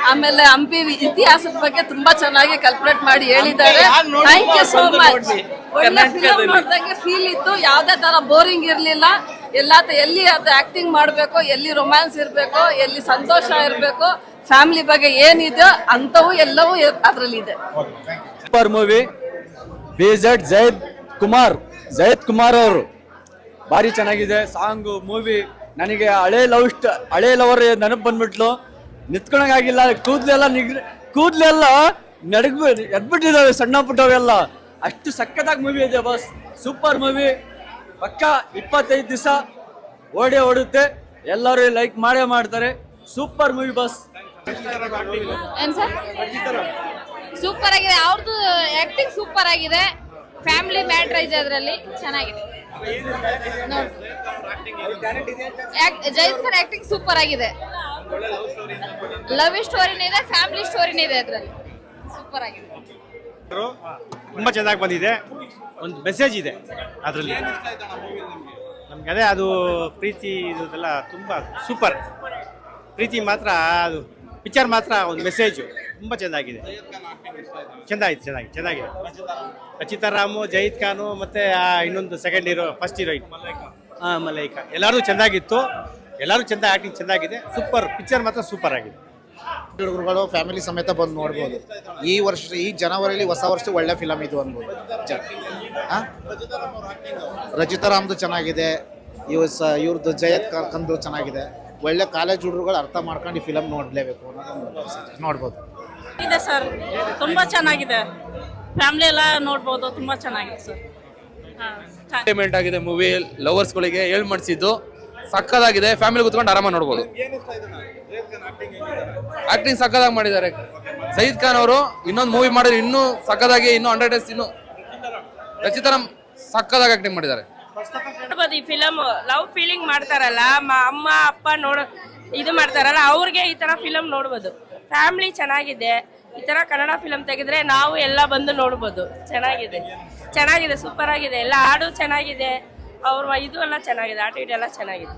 ಆಮೇಲೆ ಹಂಪಿ ಇತಿಹಾಸದ ಬಗ್ಗೆ ತುಂಬಾ ಚೆನ್ನಾಗಿ ಕಲ್ಪರೇಟ್ ಮಾಡಿ ಹೇಳಿದ್ದಾರೆ. Thank you so much. ಒಳ್ಳೆ ಫಿಲಂ ನೋಡ್ದಂಗೆ ಫೀಲ್ ಇತ್ತು. ಯಾವ್ದೇ ತರ ಬೋರಿಂಗ್ ಇರ್ಲಿಲ್ಲ. ಎಲ್ಲಿ ಅದು ಆಕ್ಟಿಂಗ್ ಮಾಡ್ಬೇಕು, ಎಲ್ಲಿ ರೊಮ್ಯಾನ್ಸ್ ಇರ್ಬೇಕು, ಎಲ್ಲಿ ಸಂತೋಷ ಇರ್ಬೇಕು, ಫ್ಯಾಮಿಲಿ ಬಗ್ಗೆ ಏನಿದೆಯೋ ಅಂತವು ಎಲ್ಲವೂ ಅದ್ರಲ್ಲಿ ಇದೆ. Super movie. BZ Jayat Kumar ಅವರು ಭಾರಿ ಚೆನ್ನಾಗಿದೆ. ಸಾಂಗು ಮೂವಿ ನನಗೆ ಹಳೆ ಲವರ್ ನೆನಪು ಬಂದ್ಬಿಟ್ಲು. ನಿತ್ಕೊಳಂಗಾಗಿಲ್ಲ. ಕೂದ್ಲೆಲ್ಲ ಎದ್ಬಿಟ್ಟಿದ್ದಾವೆ ಸಣ್ಣ ಪುಟ್ಟವೆಲ್ಲ. ಅಷ್ಟು ಸಖತ್ತಾಗಿ ಮೂವಿ ಇದೆ ಬಸ್. Super movie. ಪಕ್ಕ 25 ದಿವಸ ಓಡುತ್ತೆ. ಎಲ್ಲರೂ ಲೈಕ್ ಮಾಡೇ ಮಾಡ್ತಾರೆ. Super movie bus. ಸೂಪರ್ ಆಗಿದೆ. ಅವ್ರದ್ದು ಆಕ್ಟಿಂಗ್ ಸೂಪರ್ ಆಗಿದೆ. ಫ್ಯಾಮಿಲಿ ಮ್ಯಾಟ್ರ್ ಇದೆ ಅದರಲ್ಲಿ. ಚೆನ್ನಾಗಿದೆ. ಜೈತ್ ಖಾನ್ ಆಕ್ಟಿಂಗ್ ಸೂಪರ್ ಆಗಿದೆ. ಲವ್ ಸ್ಟೋರಿನೇ ಇದೆ, ಫ್ಯಾಮಿಲಿ ಸ್ಟೋರಿನೇ ಇದೆ ಅದರಲ್ಲಿ. ಸೂಪರ್ ಆಗಿದೆ. ತುಂಬಾ ಚೆನ್ನಾಗಿ ಬಂದಿದೆ. ಒಂದು ಮೆಸೇಜ್ ಇದೆ ಅದರಲ್ಲಿ. ನಮ್ಗೆ ಅದೇ ಅದು ಪ್ರೀತಿ ಇದೆಲ್ಲ ತುಂಬಾ ಸೂಪರ್. ಪ್ರೀತಿ ಮಾತ್ರ ಅದು ಪಿಕ್ಚರ್ ಮಾತ್ರ ಒಂದು ಮೆಸೇಜು ತುಂಬ ಚೆನ್ನಾಗಿದೆ. ಚೆನ್ನಾಗಿದೆ. ರಚಿತಾ ರಾಮು, ಜಯೀದ್ ಖಾನು ಮತ್ತು ಇನ್ನೊಂದು ಸೆಕೆಂಡ್ ಫಸ್ಟ್ ಹೀರೋಯಿನ್ ಮಲೈಕಾ ಎಲ್ಲರೂ ಚೆನ್ನಾಗಿತ್ತು. ಎಲ್ಲರೂ ಚೆಂದ, ಆ್ಯಕ್ಟಿಂಗ್ ಚೆನ್ನಾಗಿದೆ. ಸೂಪರ್ ಪಿಕ್ಚರ್ ಮಾತ್ರ ಸೂಪರ್ ಆಗಿದೆ. ಹುಡುಗರುಗಳು ಫ್ಯಾಮಿಲಿ ಸಮೇತ ಬಂದು ನೋಡ್ಬೋದು. ಈ ಜನವರಿಲಿ ಹೊಸ ವರ್ಷ ಒಳ್ಳೆ ಫಿಲಮ್ ಇದು ಅನ್ಬೋದು. ರಚಿತಾ ರಾಮ್ದು ಚೆನ್ನಾಗಿದೆ. ಇವ್ರದ್ದು ಜಯತ್ ಖಾನ್ದು ಚೆನ್ನಾಗಿದೆ. ಒಳ್ಳೆ ಕಾಲೇಜ್ ಹುಡುಗರುಗಳು ಅರ್ಥ ಮಾಡ್ಕೊಂಡು ಈ ಫಿಲಮ್ ನೋಡಲೇಬೇಕು ಅನ್ನೋದೊಂದು ನೋಡ್ಬೋದು. ಇದೆ ಸರ್, ತುಂಬಾ ಚೆನ್ನಾಗಿದೆ. ಫ್ಯಾಮಿಲಿ ಎಲ್ಲ ನೋಡ್ಬೋದು. ತುಂಬಾ ಚೆನ್ನಾಗಿದೆ ಸರ್. ಎಂಟರ್ಟೈನ್ಮೆಂಟ್ ಆಗಿದೆ ಮೂವಿ. ಲವರ್ಸ್ಗಳಿಗೆ ಹೇಳ್ ಮಾಡಿಸಿದ್ದು ಸಕ್ಕದಾಗಿದೆ. ಫ್ಯಾಮಿಲಿ ಕುತ್ಕೊಂಡು ಆರಾಮಾಗಿ ನೋಡ್ಬೋದು. ಆಕ್ಟಿಂಗ್ ಸಕ್ಕದಾಗಿ ಮಾಡಿದ್ದಾರೆ. ಜಯೀದ್ ಖಾನ್ ಅವರು ಇನ್ನೊಂದು ಮೂವಿ ಮಾಡಿದ್ರೆ ಇನ್ನೂ ಸಕ್ಕದಾಗಿ, ಇನ್ನೂ 100 ಡೇಸ್ ಇನ್ನೂ ರಚಿತಾ ಸಕ್ಕದಾಗಿ ಆಕ್ಟಿಂಗ್ ಮಾಡಿದ್ದಾರೆ. ಈ ಫಿಲಮ್ ಲವ್ ಫೀಲಿಂಗ್ ಮಾಡ್ತಾರಲ್ಲ, ಅಮ್ಮ ಅಪ್ಪ ಇದು ಮಾಡ್ತಾರಲ್ಲ, ಅವ್ರಿಗೆ ಈ ತರ ಫಿಲಮ್ ನೋಡ್ಬೋದು. ಫ್ಯಾಮಿಲಿ ಚೆನ್ನಾಗಿದೆ. ಈ ತರ ಕನ್ನಡ ಫಿಲಮ್ ತೆಗೆದ್ರೆ ನಾವು ಎಲ್ಲ ಬಂದು ನೋಡ್ಬೋದು. ಚೆನ್ನಾಗಿದೆ. ಸೂಪರ್ ಆಗಿದೆ. ಎಲ್ಲ ಹಾಡು ಚೆನ್ನಾಗಿದೆ. ಅವ್ರ ಇದು ಎಲ್ಲ ಚೆನ್ನಾಗಿದೆ. ಆಟಿಟ್ಯೂಡ್ ಎಲ್ಲ ಚೆನ್ನಾಗಿದೆ.